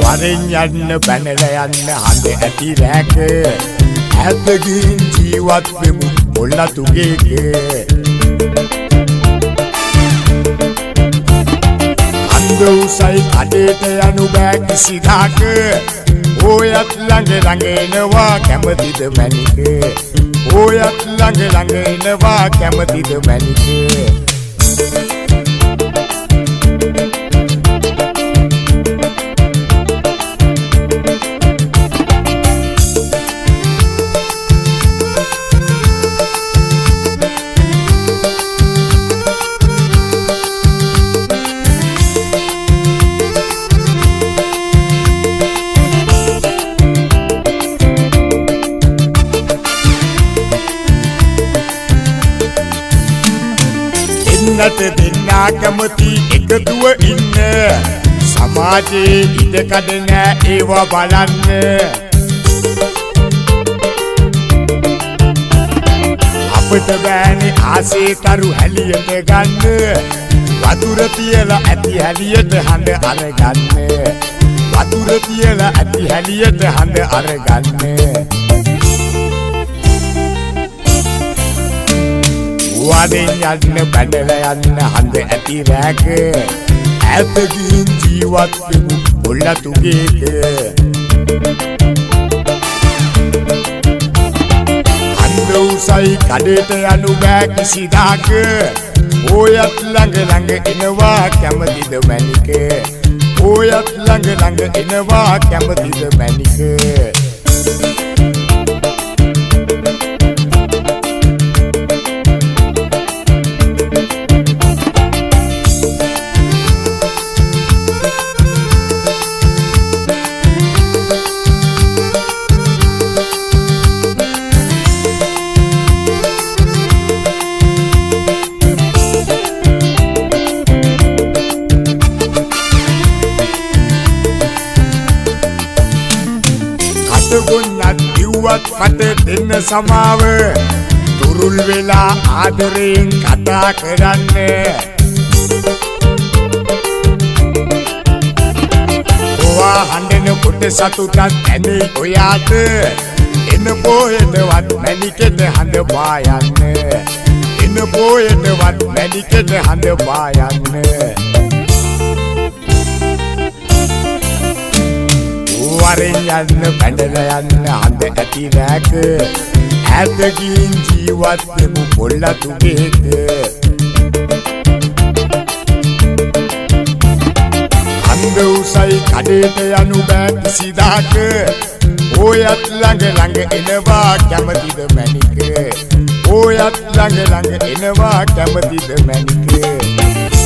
වරෙන් යන්න පැනලා යන්න හඳ ඇති රැක ඈත ගින් ජීවත් වෙමු ඔල්ලතුගේක අන්ද උසයි කඩේට යනු බෑ කිසිදාක ඔයත් ළඟ ළඟ එනවා කැමතිද මැනික ඔයත් ළඟ ළඟ එනවා කැමතිද මැනික නට දෙන්නා කැමති එකතුව ඉන්න සමාජයේ ඉඩකඩ නෑ ඒවා බලන්න අපට බෑනේ ආසේ තරු හැලියට ගන්න වතුර තියලා ඇති හැලියට හඳ අරගන්න වතුර තියලා ඇති හැලියට හඳ අරගන්න වරෙන් යන්න පැනලා යන්න හඳ ඇති රැක ඈත ගින් ජීවත් වෙමු ඔල්ලතුගේක අන්ද උසයි කඩේට යනු බෑ කිසිදාක ඔයත් ළඟ ළඟ එනවා කැමතිද මැනික ඔයත් ළඟ ළඟ එනවා කැමතිද මැනික ගොන්නත් දිව්වත් මට දෙන්න සමාව තුරුල් වෙලා ආදරයෙන් කතා කරන්න ඔවා හඬන කොට සතුටක් ඇනේ ඔයාට එන පොයටවත් මැනිකෙට හඬ පායන්න එන පොයටවත් මැනිකෙට හඬ පායන්න වරෙන් යන්න පැනලා යන්න හඳ ඇති රැක ඈත ගින් ජීවත් වෙමු ඔල්ලතුගේක අන්ද උසයි කඩේට යනු බෑ කිසිදාක ඔයත් ළඟ ළඟ එනවා කැමතිද මැනික ඔයත් ළඟ ළඟ එනවා කැමතිද මැනික